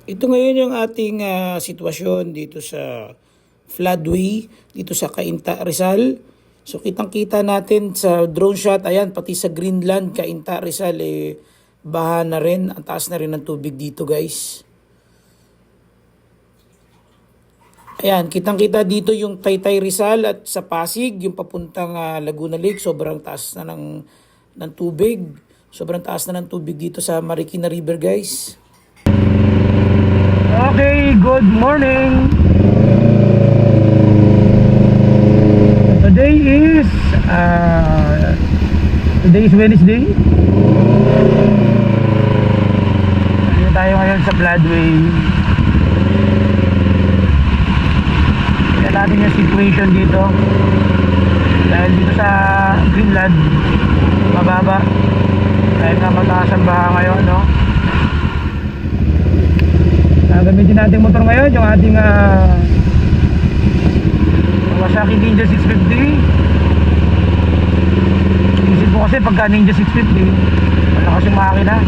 Ito ngayon yung ating sitwasyon dito sa floodway, dito sa Cainta, Rizal. So kitang-kita natin sa drone shot, ayan, pati sa Greenland, Cainta, Rizal, baha na rin. Ang taas na rin ng tubig dito, guys. Ayan, kitang-kita dito yung Taytay, Rizal at sa Pasig, yung papuntang Laguna Lake, sobrang taas na ng tubig. Sobrang taas na ng tubig dito sa Marikina River, guys. Okay, good morning. Today is Wednesday. Ayun tayo ngayon sa Floodway. Tingnan natin yung situation dito. Dahil dito sa Greenland, mababa. Dahil na mataas ang baha ngayon, no? Gamitin natin motor ngayon yung ating Kawasaki Ninja 650. Isip ko kasi pagka Ninja 650 malakas yung makina,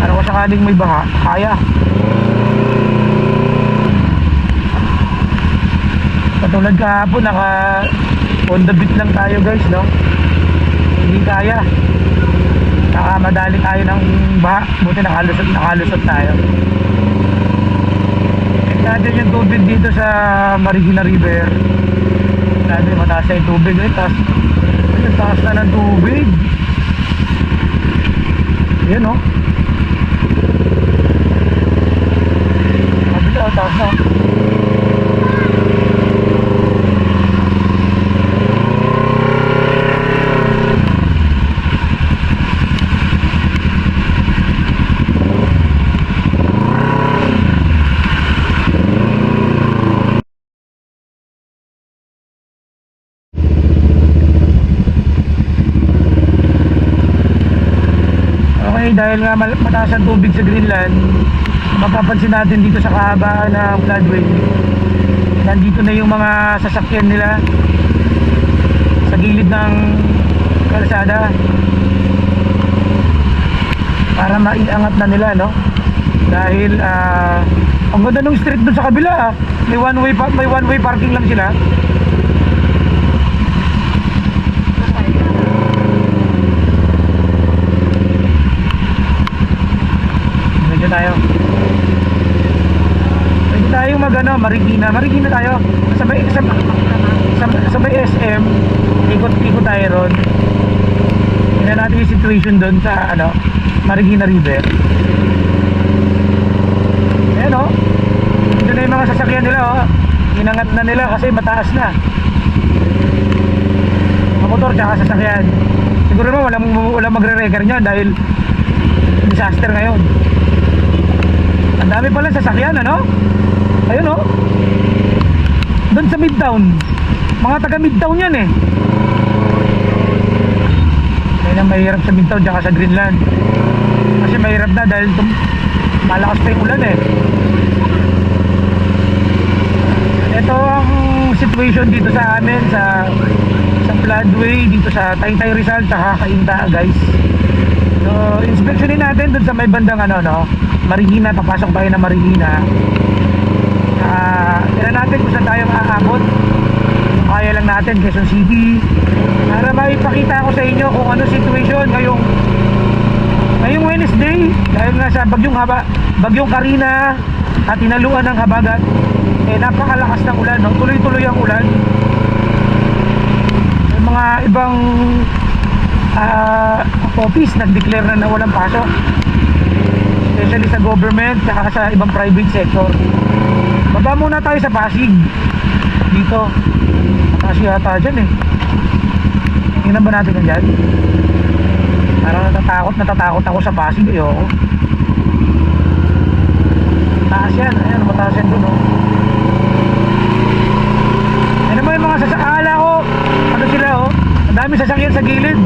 para kung sakaling may baha, kaya. Katulad kahapon, naka on the beat lang tayo, guys, no? Hindi kaya, nakamadali tayo ng baha, buti nakalusot tayo. Natin yung tubig dito sa Marikina River. Natin mataas na yung tubig, taas na ng tubig. Yan, oh. Kabila, taas na. Dahil nga mataas ang tubig sa Greenland, mapapansin natin dito sa kahabaan ng floodway, nandito na yung mga sasakyan nila sa gilid ng kalsada para maiangat na nila, no? Dahil ang ganda ng street doon sa kabila, may one way parking lang sila. Tayo. Pwede tayong Marikina tayo. Sabay SM, ikot-ikot tayo ron. Tingnan natin yung situation doon sa Marikina River. Ayan, oh. Ito na yung mga sasakyan nila, oh. Inangat na nila kasi mataas na. Mga motor tsaka sasakyan. Siguro naman walang magre-record nyan dahil disaster ngayon. Ang dami pala sasakyan, ano? Ayun, oh. Doon sa Midtown. Mga taga Midtown yan, eh. Kaya na mahirap sa Midtown tsaka sa Greenland. Kasi mahirap na dahil malakas pa yung ulan, eh. Ito ang situation dito sa amin sa floodway dito sa Taytay, Rizal tsaka Cainta, guys. So, inspeksyonin natin doon sa may bandang Marikina, papasok tayo na Marikina. Tignan natin kung saan tayo maaabot. Kaya lang natin Quezon City, para maipakita ko sa inyo kung ano situation ngayong Wednesday. Dahil nga sa bagyong Karina at tinaluan ng habagat, napakalakas ng ulan, no? Tuloy-tuloy ang ulan. May mga ibang office nag-declare na walang pasok, especially sa government saka sa ibang private sector. Baba muna tayo sa Pasig. Dito mataas yata dyan, eh. Tingnan ba natin yan dyan? Parang natatakot ako sa Pasig, ayoko. Taas yan, ayan, mataas yan dun, oh. Ano mo yung mga sasakala ko, sila, oh. Ang dami sasakyan sa gilid,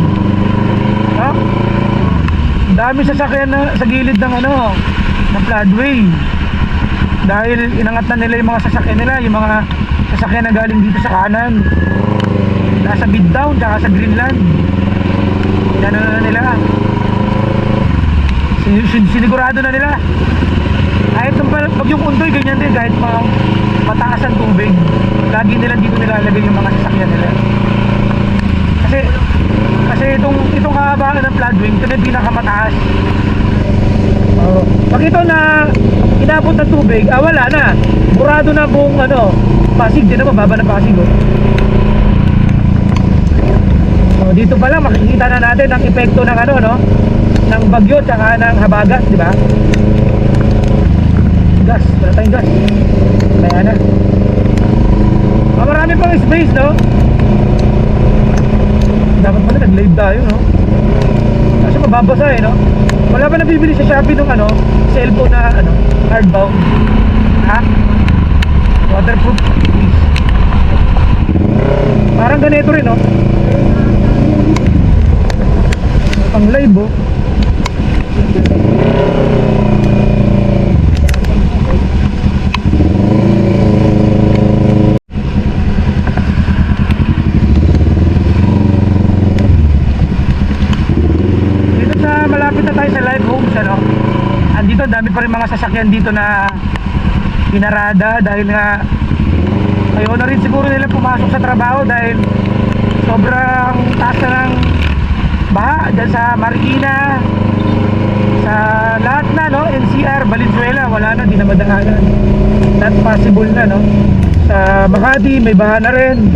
oh. Dami sasakyan sa gilid ng ng floodway. Dahil inangat na nila yung mga sasakyan nila, yung mga sasakyan na galing dito sa kanan. Nasa Midtown tsaka sa Greenland. Inano na nila. Sinigurado na nila. Kahit Bagyong Undoy, ganyan din, kahit mataas ang tubig, lagi nila dito nilalagay yung mga sasakyan nila. Kasi itong kahabaan ng floodway, ito na yung pinakamataas. Pag ito na inabot ng tubig, wala na. Burado na buong Pasig, din naman, baba ng Pasig. Dito pa lang makikita na natin ang epekto ng ng bagyo tsaka ng habagat, di ba? Gas, wala tayong gas. Kaya na. Marami pang space, no? Dapat pala nag-live tayo, no? Kasi mababasa no? Wala pa nabibili sa Shopee nung cellphone na hardbound. Ha? Waterproof. Parang ganito rin, no? Pang live, malapit na tayo sa Live Homes, andito dami pa rin mga sasakyan dito na pinarada dahil nga ayaw na rin siguro nila pumasok sa trabaho dahil sobrang taas na ng baha dyan sa Marikina, sa lahat na NCR, Valenzuela, wala na, di na madaanan, not possible na sa Makati may baha na rin.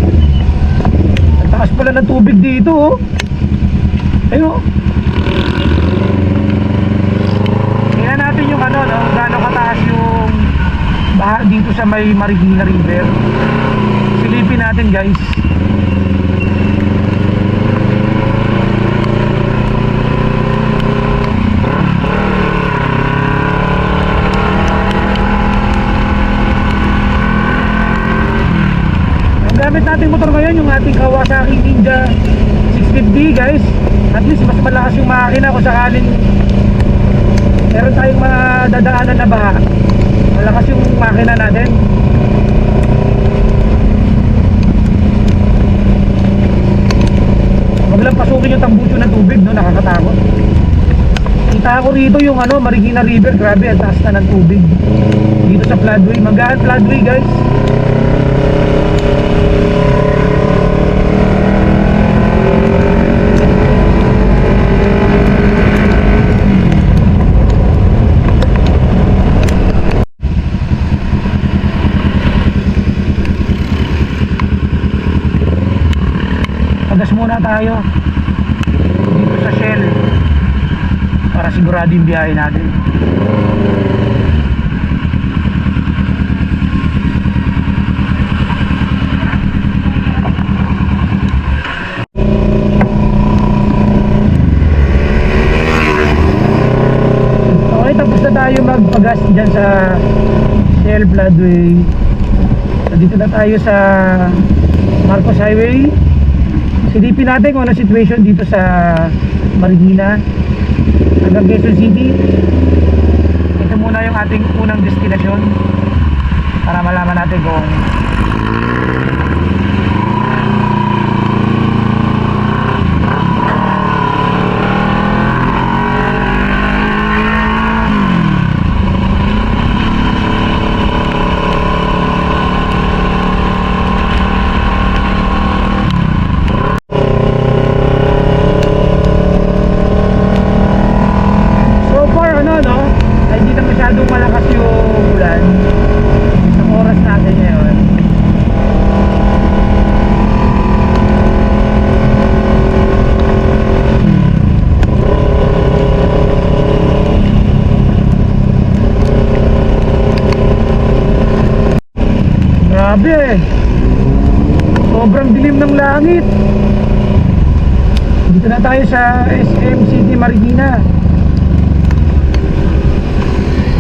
Ang taas pala ng tubig dito, ayun. Natin yung gaano kataas yung baha dito sa may Marikina River. Silipin natin, guys. Ang gamit nating motor ngayon yung ating Kawasaki Ninja 650, guys. At least mas malakas yung makina kung sakaling meron tayong madadaanan na baha, malakas yung makina natin. Huwag lang pasukin yung tambucho ng tubig, nakakatakot. Kita ko rito yung Marikina River, grabe ang taas na ng tubig dito sa floodway. Magahan floodway, guys. Pagas muna tayo dito sa Shell para sigurado yung biyahe natin. Okay, tapos na tayo magpagas dyan sa Shell Floodway. So, dito na tayo sa Marcos Highway. Silipin natin kung ano situation dito sa Marikina hanggang Quezon City. Ito muna yung ating unang destinasyon para malaman natin kung malakas yung ulan sa oras natin ngayon. Grabe, sobrang dilim ng langit. Dito na tayo sa SM City Marikina.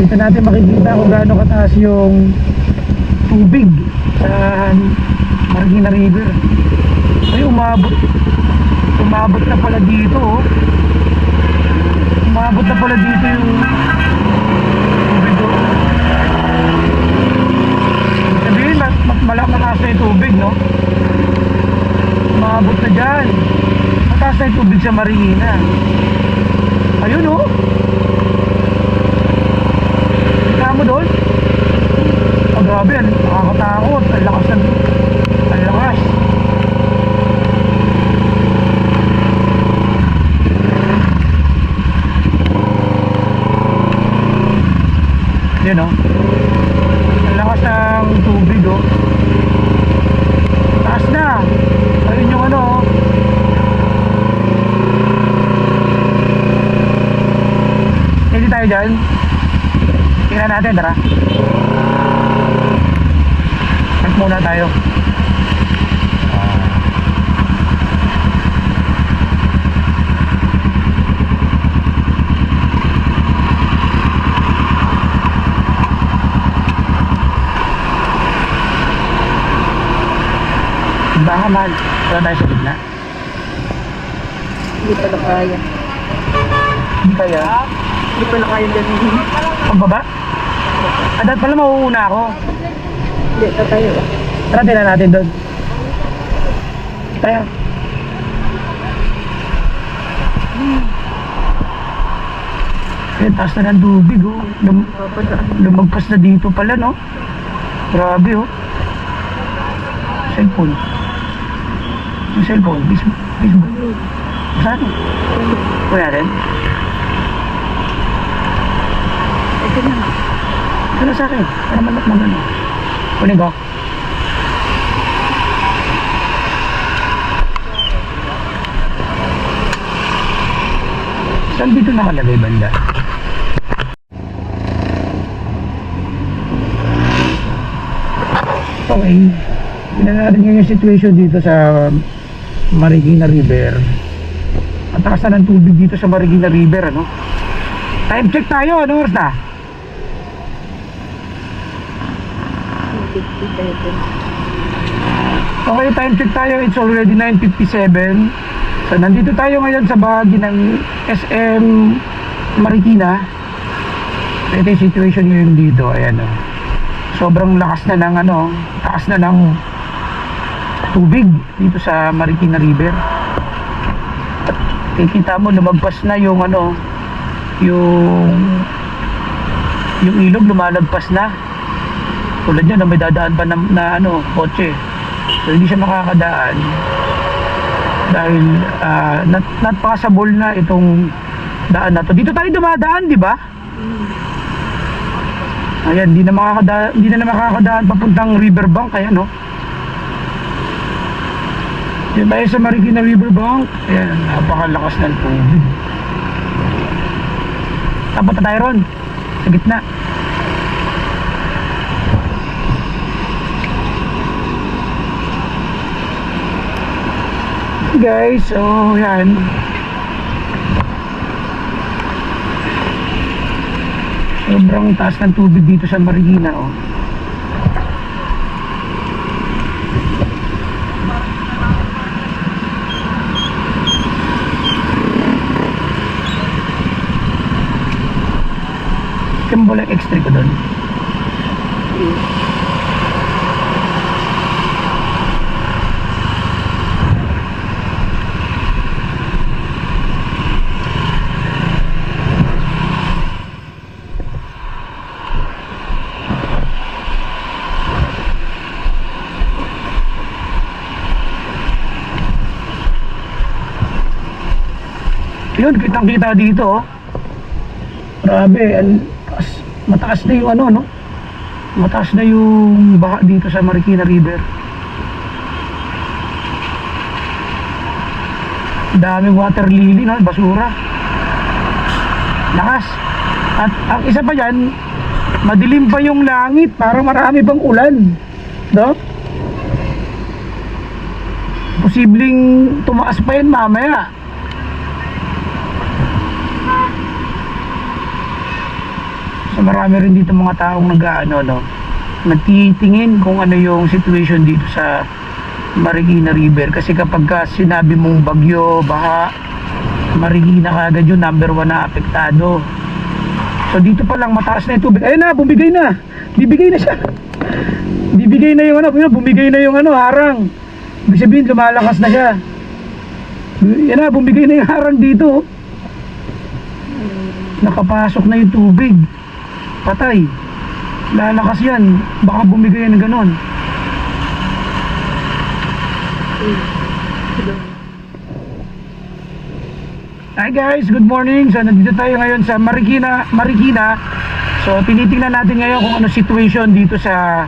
Dito natin makikita kung gaano kataas yung tubig sa Marikina River. Ay, umabot na pala dito, umabot na pala dito yung tubig, sabihin mataas na yung tubig, umabot na dyan, mataas na yung tubig sa Marikina. Ayun, kita mo doon, Grabe, nakakatakot. Ang lakas ng... Ang lakas. Yan oh. Ang lakas ng tubig oh. Taas na. Ayun yung ano oh. Hindi tayo dyan. Tingnan natin, tara. Park muna tayo. Baka mahal. Wala tayo sa gitna. Hindi pala kaya. Hindi kaya. Hindi pala kaya ganun. Pagbaba? Dapat pala mauuna ako. Hindi, tatayo. Tara, tingnan natin doon. Tayo. Eh, taas na ng tubig oh. Lumagpas na dito pala no. Grabe oh. Cellphone. Yung cellphone. Facebook. Saan? Kuya natin? Ito na. Ito na sa akin. Para magano. Kunin ko. Saan dito nakalagay banda? Okay. Tingnan natin ngayon yung situation dito sa Marikina River. Ang taas na ng tubig dito sa Marikina River, ano? Time check tayo, ano oras na? 57. Okay, time check tayo. It's already 9:57. So, nandito tayo ngayon sa bahagi ng SM Marikina. Ito yung situation ngayon dito. Ayan, oh. Sobrang lakas na ng ano, taas na ng tubig dito sa Marikina River. Kikita mo lumagpas na yung ano, yung ilog lumalagpas na. Tulad niya na may dadaan pa na ano, kotse. So hindi siya makakadaan dahil not passable na itong daan na to. Dito tayo dumadaan, di ba? Ayan, hindi na makakadaan papuntang riverbank, kaya no. Diyan tayo sa Marikina Riverbank. Ayan, napakalakas ng tubig. Tapos tayo ron, sa gitna. Guys, so yan. Sobrang taas ng tubig dito sa Marikina, oh. Kaya mo lang extra ko doon. Yun, kitang kita dito, oh. Grabe, mataas na yung ano, no? Mataas na yung baha dito sa Marikina River. Daming water lily, no? Basura. Lakas. At ang isa pa dyan, madilim pa yung langit, parang marami pang ulan, no? Posibleng tumaas pa yan mamaya. So marami rin dito mga taong nag-ano, no, nagtitingin kung ano yung situation dito sa Marikina River. Kasi kapag sinabi mong bagyo, baha, Marikina kagad yung number 1 na apektado. So dito pa lang mataas na yung tubig. Ayun na, bumigay na. Bibigay na siya. Bibigay na yung ano, bumigay na yung ano, harang. Ibig sabihin lumalakas na siya. Yan na, bumigay na yung harang dito. Nakapasok na yung tubig. Patay. Lalakas yan. Baka bumigay yan ng ganon. Hi guys, good morning. So nandito tayo ngayon sa Marikina. So tinitingnan natin ngayon kung ano situation dito sa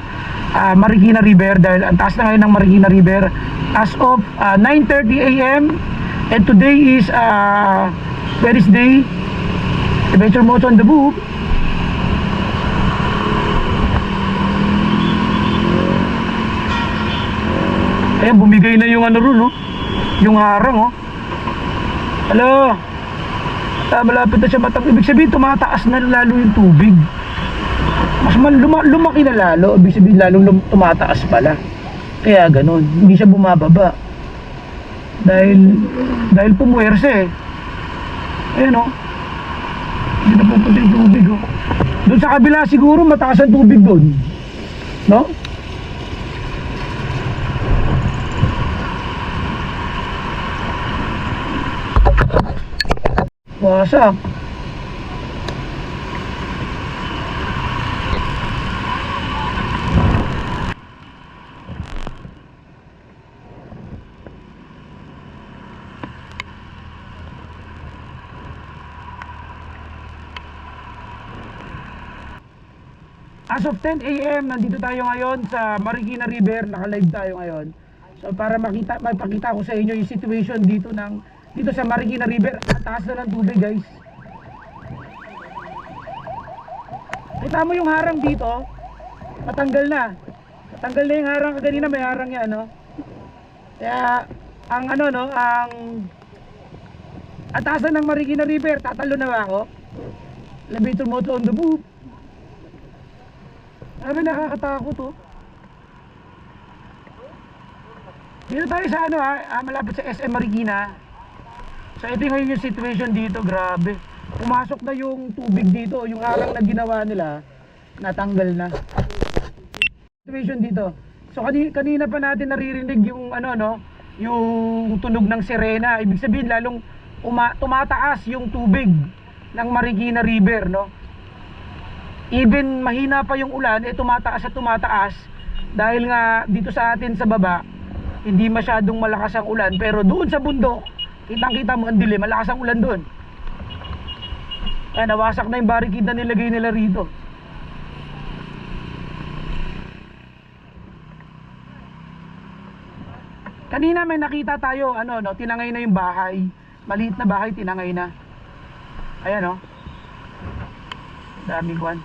Marikina River dahil ang taas na ngayon ng Marikina River as of 9:30 AM and today is Wednesday. Adventure Moto on the move. Ayan, bumigay na yung ano ron, oh. Yung harang, oh. Hello. Malapit na siya matang. Ibig sabihin, tumataas na lalo yung tubig. Mas lumaki na lalo. Ibig sabihin, lalong tumataas pala. Kaya ganun. Hindi siya bumababa. Dahil pumuwerse, eh. Ayan, oh. Hindi na pupunta yung tubig, oh. Doon sa kabila, siguro, mataas ang tubig doon. No? Wasak. As of 10 AM, nandito tayo ngayon sa Marikina River, naka-live tayo ngayon. So para mapakita ko sa inyo yung situation dito sa Marikina River. Taas na ng tubig, guys. Kita mo yung harang dito, matanggal na. Matanggal na yung harang. Kanina may harang yan, no? Kaya ang atasan ng Marikina River, tatalo na ba ako? Elevator Moto on the move. Sabi, nakakatakot, oh. Dito tayo sa malapit sa SM Marikina. So ito yung situation dito, grabe. Pumasok na yung tubig dito, yung harang na ginawa nila, natanggal na. Situation dito. So kanina pa natin naririnig yung yung tunog ng sirena. Ibig sabihin lalong tumataas yung tubig ng Marikina River, no? Even mahina pa yung ulan, tumataas at tumataas dahil nga dito sa atin sa baba hindi masyadong malakas ang ulan, pero doon sa bundok kitang-kita mo ang dilim, malakas ang ulan doon. Kaya nawasak na yung barricade na nilagay nila rito. Kanina may nakita tayo, tinangay na yung bahay. Maliit na bahay, tinangay na. Ayan, daming kwan.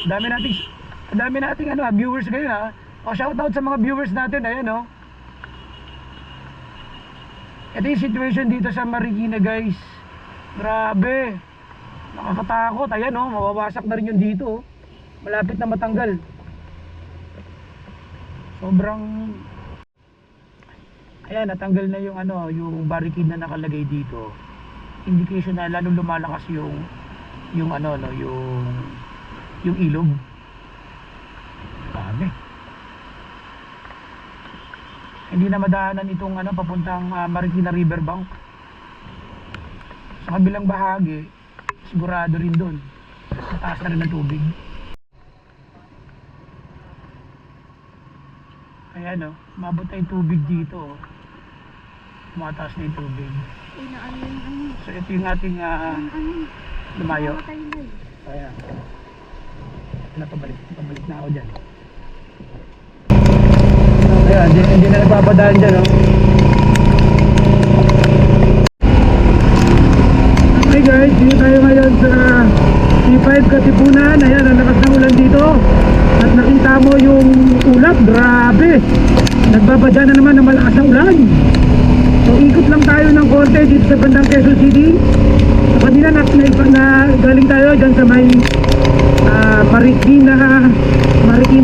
Dami nating viewers ngayon, O shout out sa mga viewers natin, ayan, Ito yung situation dito sa Marikina, guys. Grabe. Nakakatakot. Ayan, mawawasak na rin yung dito, malapit na matanggal. Sobrang ayan, natanggal na yung yung barricade na nakalagay dito. Indication na lalong lumalakas yung ilog. Dami. Hindi na madaanan itong papuntang Marikina Riverbank. Sa kabilang bahagi, sigurado rin doon. Mataas na rin ang tubig. Ayan, mabot na yung tubig dito. Mataas na yung tubig. So ito yung ating lumayo. Ayan. Pabalik na ako dyan. Ayan, hindi na nagpapadaan dyan, Okay guys, dito tayo ngayon sa T5 Katipunan. Ayan, ang lakas ng ulan dito. At nakita mo yung ulap, grabe. Nagbabadya na naman ng malakas na ulan. So ikot lang tayo ng konti dito sa bandang Quezon City. So kanina na galing tayo dyan sa may Marikina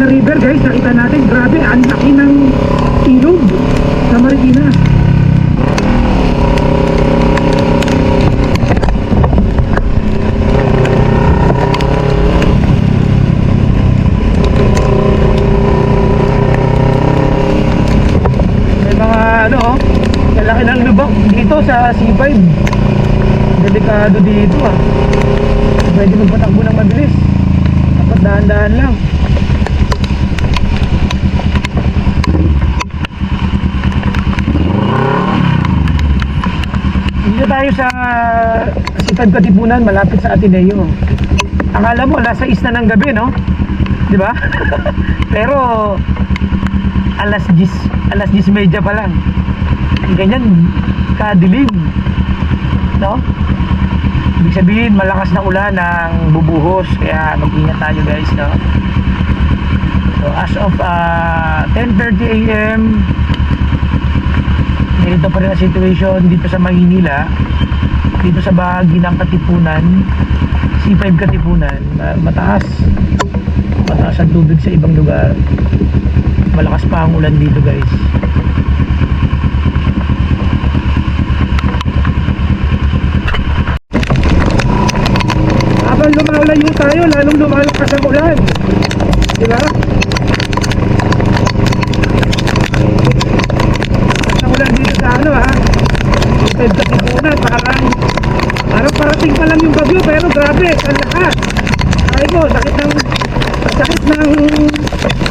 River, guys. Nakita natin, grabe, ang laki ng ilog sa Marikina. Dito sa C5, delikado dito ah. Pwede magpatakbo ng mabilis. Dapat dahan-dahan lang. Dito tayo sa C5 Katipunan, malapit sa Ateneo. Akala mo, alas 6 na ng gabi, no? Di ba? Pero, alas 10 media pa lang. Ganyan, kadilim. No? Ibig sabihin, malakas na ulan ang bubuhos. Kaya mag-ingat tayo guys, no? So, as of 10:30 a.m., ganito pa rin ang situation dito sa Maynila. Dito sa bahagi ng Katipunan, C5 Katipunan, mataas ang tubig sa ibang lugar. Malakas pa ang ulan dito guys. Habang lumalayo tayo, lalong lumalakas ang ulan. Di ba? Ang ulan dito sa ano ha, C5 Katipunan, parang parating pa lang yung bagyo, pero grabe, ang lakas. Ay ko, sakit ng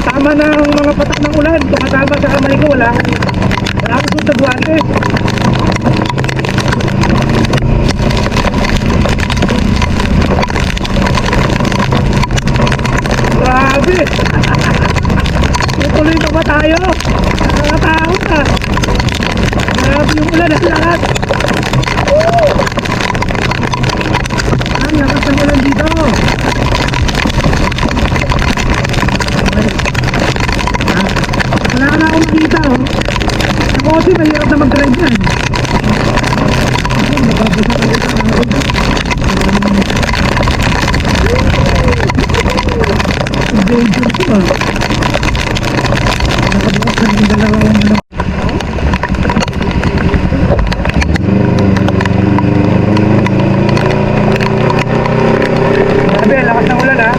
tama ng mga patak ng ulan. Tumatama sa kamay ko, wala akong sa buwante. Grabe. Tutuloy pa ba tayo? Nakakatakot na. Grabe yung ulan at lahat. Ang lakas ng ulan dito. Wala na akong makita oh. Ako kasi mahirap na mag-drive yan. Nababasa ko ulit ang araw. Danger ko ah. Nakabukas na yung dalawang ano. Grabe, lakas ng ulan ah.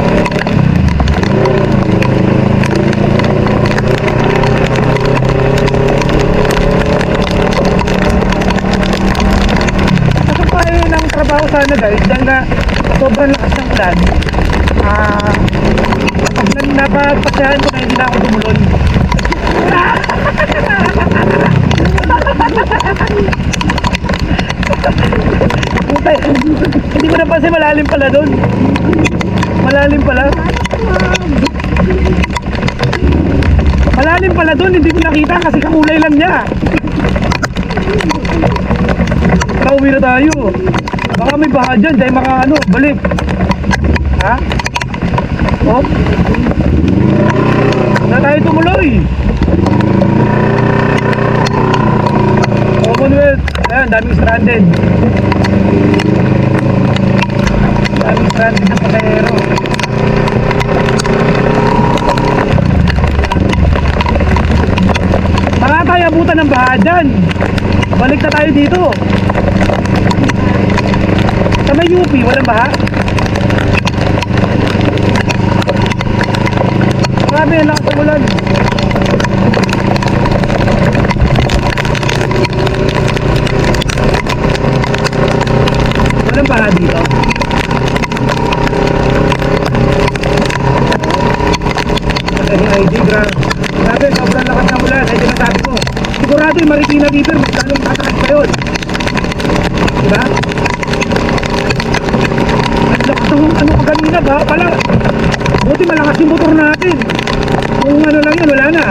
Trabaho sana guys, dahil na sobrang lakas ng ulan. Pag napagpasyahan ko na hindi na ako tumulon. Hindi ko napansin, malalim pala doon. Malalim pala. Malalim pala doon, hindi ko nakita kasi kakulay lang niya. Pauwi na tayo. Baka may baha dyan, dahil balik. Ha? Oh? Na tayo tumuloy. Commonwealth. Ayan, daming stranded. Daming stranded na pasahero. Baka tayo abutan ng baha dyan. Balik na tayo dito. Sa may UP, walang baha? Grabe, lakas ang ulan. Walang baha dito? ID, grabe, sobrang lakas ng ulan. Ay, sinasabi ko. Sigurado yung Marikina River, maglalong matakas pa yun. Diba? Ano kanina ba? Pala, buti malakas yung motor natin. Kung ano lang yan, wala na.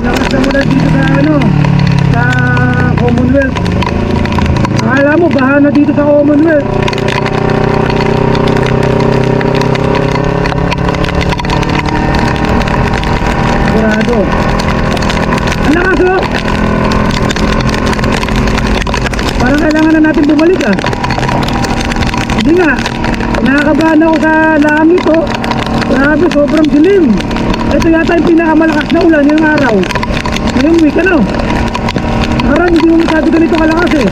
Lakas na mula dito sa sa Commonwealth. Akala mo, baha na dito sa Commonwealth. Sigurado. Ang lakas oh! Parang kailangan na natin bumalik ah. Hindi nga. Nakakabahan ako sa langit oh. Grabe, sobrang dilim. Ito yata yung pinakamalakas na ulan yung araw. Ngayong week ano? Parang hindi mo masyado ganito kalakas eh.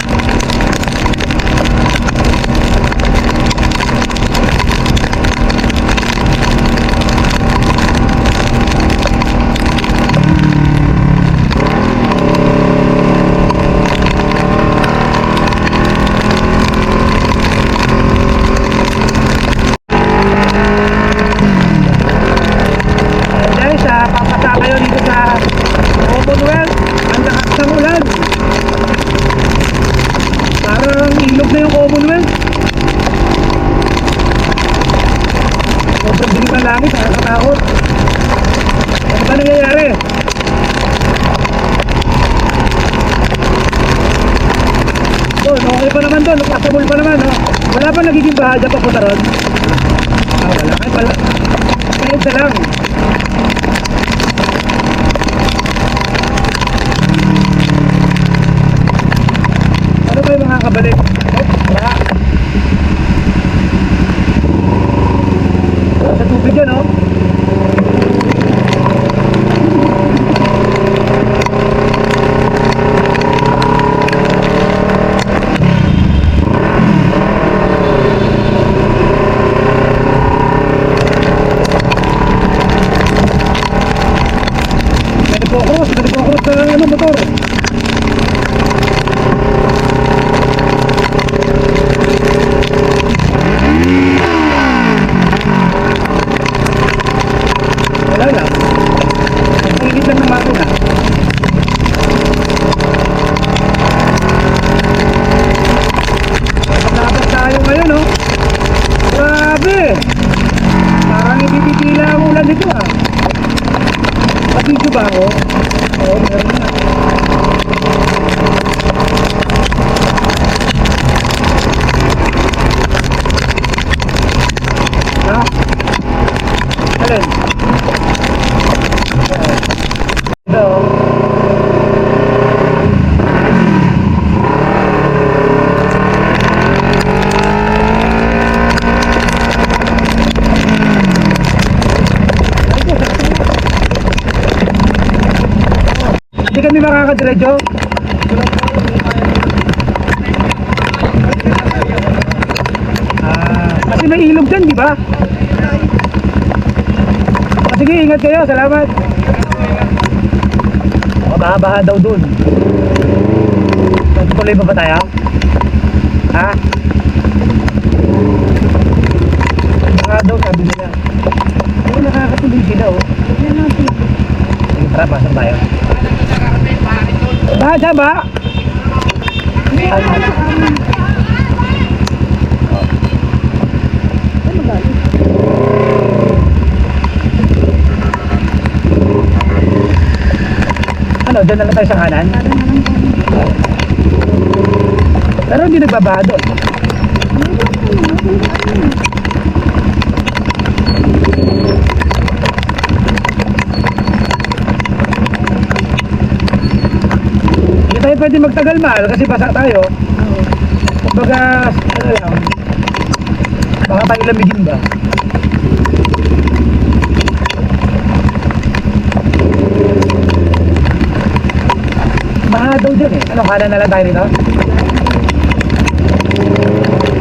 Guys, papasa kayo dito sa Commonwealth. Ang lakas ng ulan. Parang ilog na yung Commonwealth. Sobrang dilim ang langit, nakakatakot. Ano ba nangyayari? Doon, okay pa naman doon. Pasabol pa naman. No? Wala pa nagiging bahadya pa punta ron. Wala. Ay, pala. Kaya isa lang. Ano ba yung mga kabalik? Wala. Sa tubig yan, oh. Nagpo-cross sa ano, motor. Wala na. Ang init lang ng makina. Tapos tayo ngayon, oh. Grabe. Parang hindi pipila ang ulan dito, ah. Video ba ako? Oo, meron na. Ha? Alin? Ito. Hindi kami makakadiretso. Kasi may ilog dyan, di ba? Sige, ingat kayo. Salamat. Baha-baha daw dun. Tuloy pa ba tayo? Ha? Baha daw, sabi nila. Oo, nakakatuloy sila, oh. Sige, tara, pasok tayo. Baha siya ba? Ano, dyan na lang tayo sa kanan? Pero hindi nagbabaha doon. Hindi tayo pwede magtagal, mahal kasi basa tayo. Kumbaga, ano lang, baka tayo lamigin ba? Baha daw dyan eh. Ano, kanan na lang tayo rito?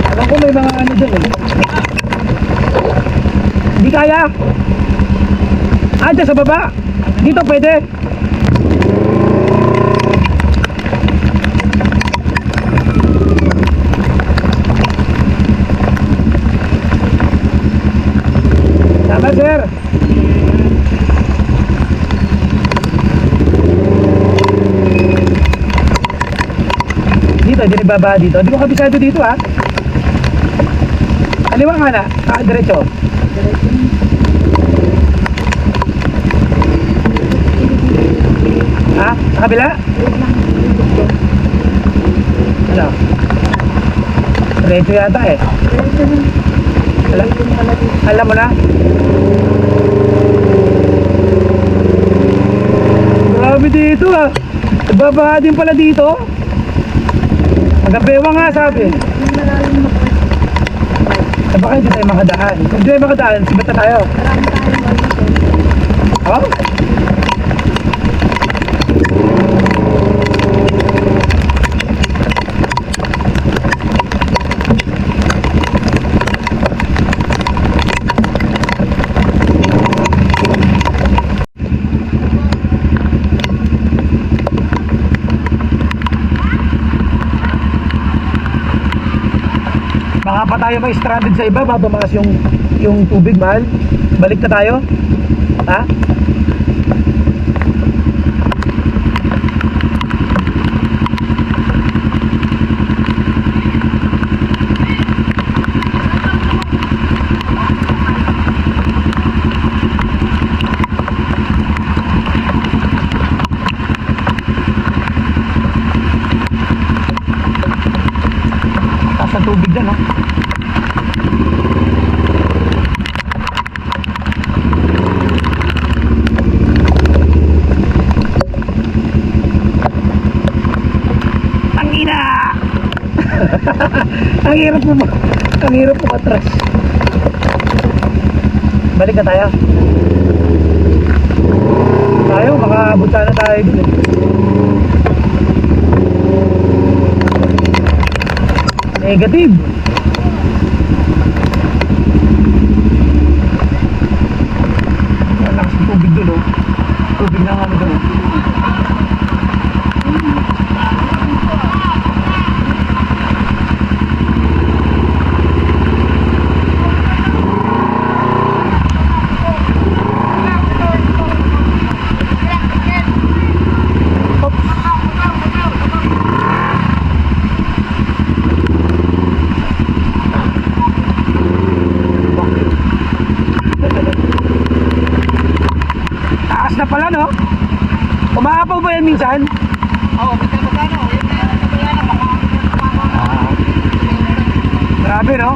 Alam ko may mga ano dyan eh. Hindi kaya? Ah, dyan sa baba? Dito pwede? Tama, sir. Dito, hindi nagbabaha dito. Hindi ko kabisado dito, ha? Kaliwa nga na. Diretso. Ha? Sa kabila? Ano? Diretso yata eh. Alam mo na? Grabe dito, ha? Nagbabaha din pala dito. Magabewa nga sabi. Baka hindi tayo makadaan. Kung hindi tayo makadaan, sibat na tayo. Oh? tayo may stranded sa iba, babamakas yung tubig, mahal. Balik na tayo. Ha? Taas ang tubig dyan, no? Tangina! Ang hirap mo atras. Balik na tayo. Tayo, makaabot sana tayo dun eh. Negative. Ang lakas ng tubig dun, oh. Tubig na ano dun, oh. Taas na pala, no? Umaapaw ba yan minsan? Oo, minsan magkano? Yun na yan, nabayaran, Grabe, no?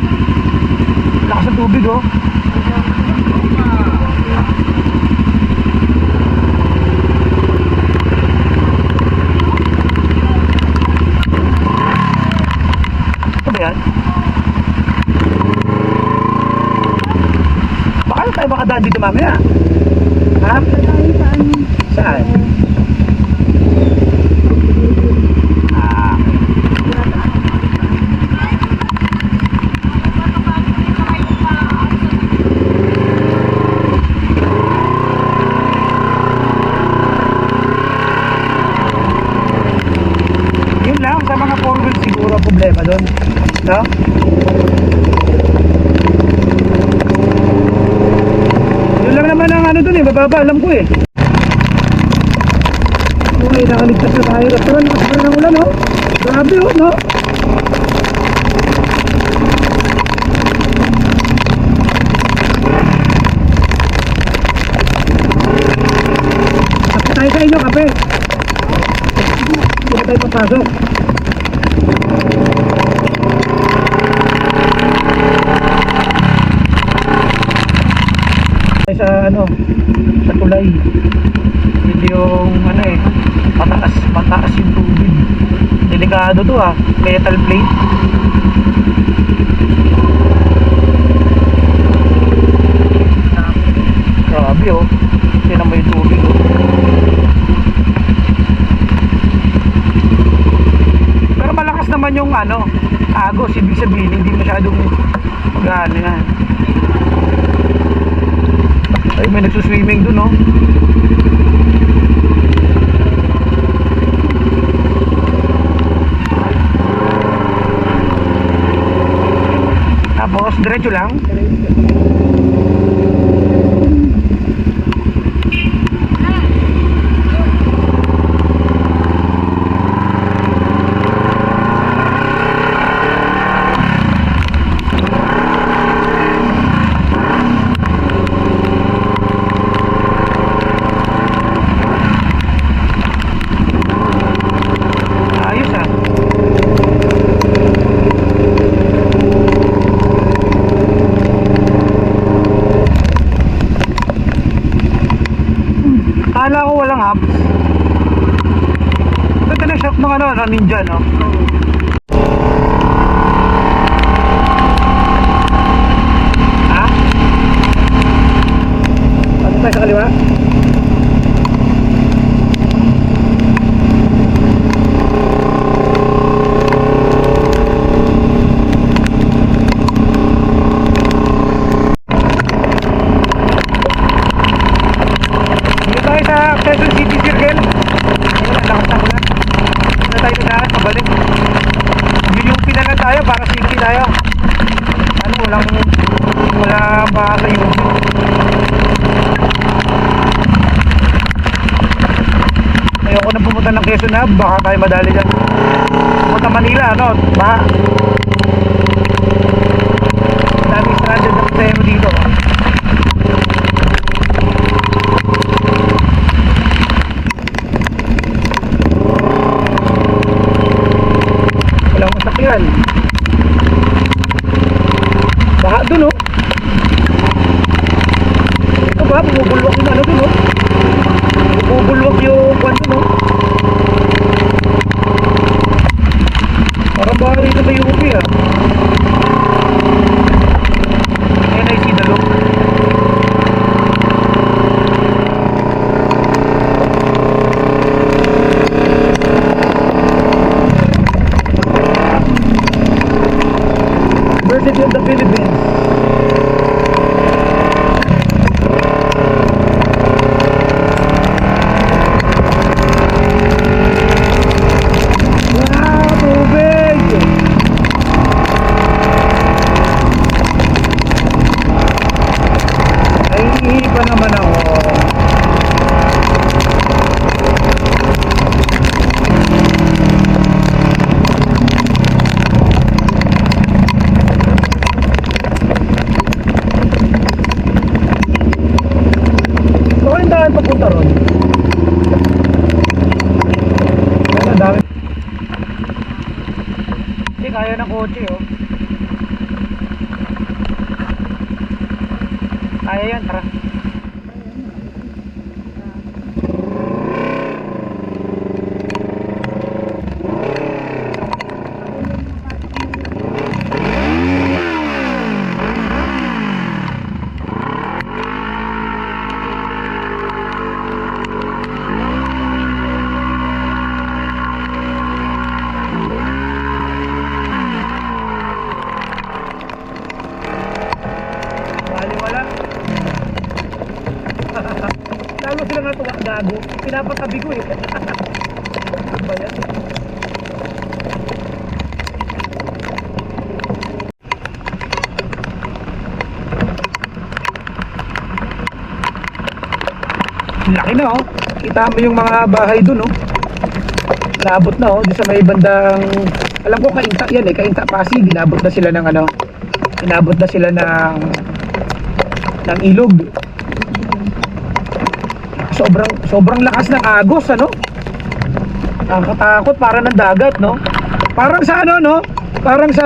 Lakas ng tubig, oh. Ito ba yan? Baka na tayo makadaan dito mamaya. Ha? Saan? Ah. Yun lang, sa mga four wheels siguro problema doon. No? Yun lang naman ang ano doon eh, mababa, alam ko eh. Okay, nakaligtas na tayo. Restaurant, nakasara ng ulan, no? Grabe, oh, no? Kape tayo sa inyo, kape. Hindi na tayo papasok. Tayo sa ano, sa tulay. Hindi yung ano eh, mataas yung tubig. Delikado to ah, metal plate. Grabe oh, tinan mo yung tubig oh. Pero malakas naman yung ano, agos, ibig sabihin hindi masyadong magano yan. Ay, may nagsuswimming dun oh. Tapos, diretso lang. Ayos ah. Kala ko walang apps. Ito na shop ng ano, ninja, no? Ha? Pasok tayo sa kaliwa? Sa Quezon City Circle. Ayun, lakas na mula. Hindi na tayo na pabalik. Yun yung pinalan tayo para safety tayo. Ayoko na pumunta ng Quezon Hub, baka tayo madali dyan. Pumunta Manila, ano, baka daming stranded na pasahero dito. Walang masakyan. Baha dun, oh. Ito ba, bumubulwak yung ano dun, oh. Bumubulwak yung kwan dun, oh. Parang baha rito sa UP, ah. NIC Dalok. University of the Philippines. Wow, tubig! Ay, pa naman ako. So, yung daan papunta ron. Ang dami. Hindi, kaya ng kotse, oh. Kaya yan, tara. Wala. Lalo sila nga tuwa, gago. Pinapatabi ko eh. Ano ba yan? Laki na, oh. Kita mo yung mga bahay dun, oh. Naabot na, oh. Doon sa may bandang, alam ko Kainta yan eh. Kainta Pasig. Inabot na sila ng ano. Inabot na sila ng ilog. Sobrang lakas ng agos, ano? Nakakatakot, para ng dagat, no? Parang sa ano, no? Parang sa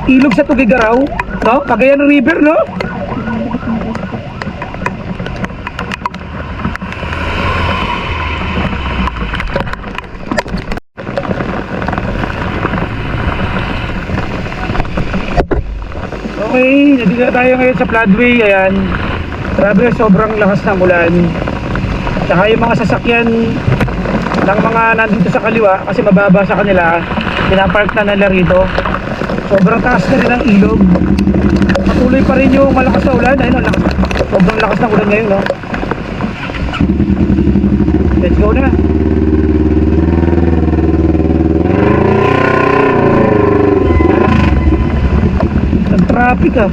ilog sa Tugigaraw, no? Cagayan River, no? Okay, nandito na tayo ngayon sa floodway. Ayan, grabe, sobrang lakas ng ulan. Tsaka yung mga sasakyan ng mga nandito sa kaliwa, kasi mababa sa kanila, pinapark na nila rito. Sobrang taas na rin ang ilog. Patuloy pa rin yung malakas na ulan. Ayun, ang lakas, sobrang lakas ng ulan ngayon, no? Let's go na. Traffic, ah.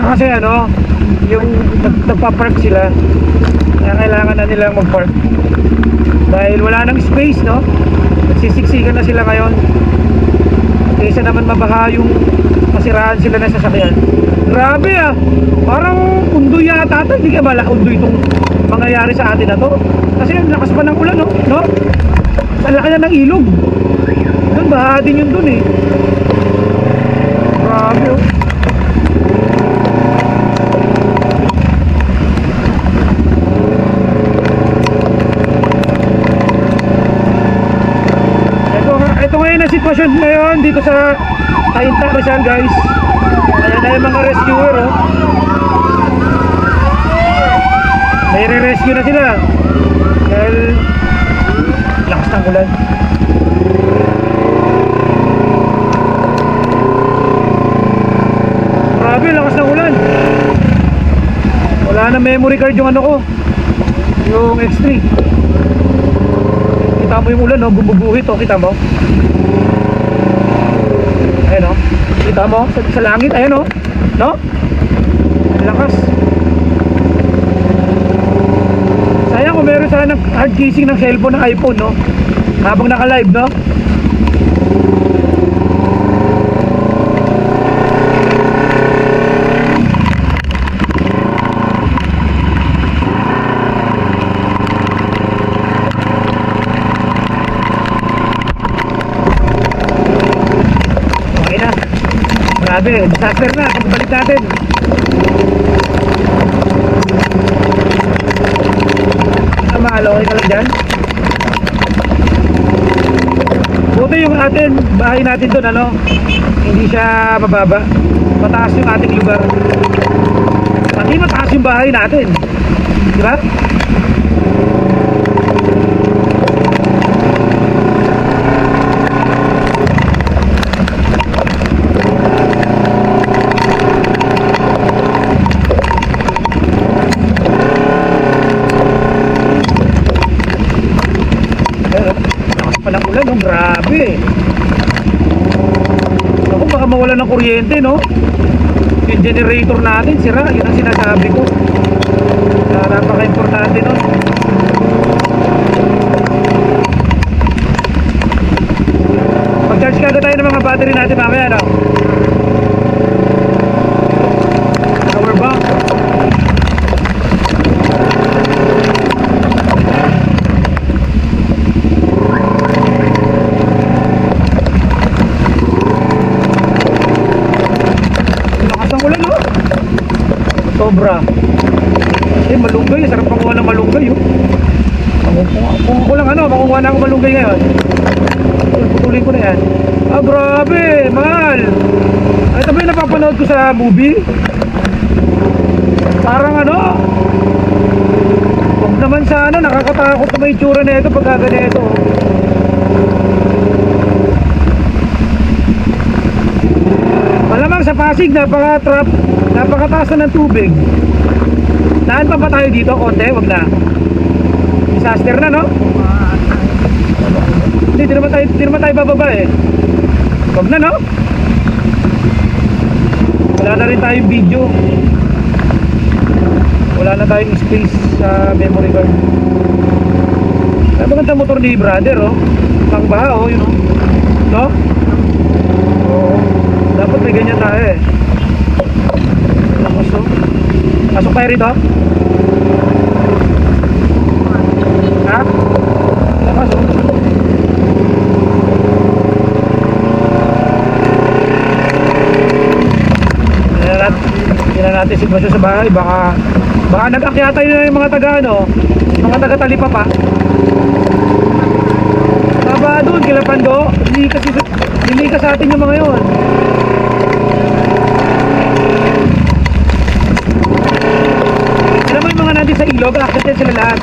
Kasi ano, yung nagpa-park sila, kaya kailangan na nilang mag-park dahil wala nang space, no? Nagsisiksikan na sila ngayon kaysa naman mabaha yung masiraan sila na sasakyan. Grabe, ah. Parang undoy yata ito. Hindi ka bala undoy itong mangyayari sa atin na to. Kasi ang lakas pa ng ulan, no? No? Ang laki na ng ilog. Doon, baha din yun doon, eh. Grabe, oh. Ito ngayon ang sitwasyon ngayon dito sa Cainta, Rizal, guys. Ayan na yung mga rescuer, oh. May re-rescue na sila dahil lakas ng ulan. Grabe, lakas ng ulan. Wala na memory card yung ano ko, yung X3. Kita mo yung ulan, no? Bumubuhit, oh. Kita mo? Tama, sa langit, ayan oh. No? Ang lakas. Sayang kung meron sana ng hard casing ng cellphone ng iPhone, no? Habang naka-live, no? Okay na. Grabe, disaster na. Pagbalik natin. Mahal, okay ka lang dyan? Buti yung atin, bahay natin doon, ano? Hindi siya mababa. Mataas yung ating lugar. Pati mataas yung bahay natin. Di ba? Palang ulan, no? Grabe. Ako, baka mawala ng kuryente, no? Yung generator natin, sira. Yun ang sinasabi ko. Napaka-importante nun. Mag-charge kagad tayo ng mga battery natin mamaya, no? Power bank. Sobra. Malunggay, sarap panguha ng malunggay, oh. Kung ako lang makukuha na ako malunggay ngayon. Putulin ko na yan. Ah, grabe, mahal. Ay, ito ba yung napapanood ko sa movie? Parang huwag naman sa nakakatakot na may itsura na ito pagka ganito. Malamang sa Pasig, napakataas na ng tubig. Saan pa ba tayo dito? Konti, wag na. Disaster na, no? Hindi naman tayo bababa eh. Wag na, no? Wala na rin tayong video. Wala na tayong space sa memory card. Ay, maganda motor ni brother, oh. Pang baha, oh, yun, oh. No? Oo. Dapat may ganyan tayo eh. Lakas, oh. Pasok tayo rito. Ha? Lakas, oh. Hindi na natin sitwasyon sa bahay. Baka nag-akyata yun na yung mga taga mga taga Talipapa. Baba doon, kila Pando. Hindi ka sa atin yung mga yun. Alam mo yung mga nandun sa ilog, akit sila lahat.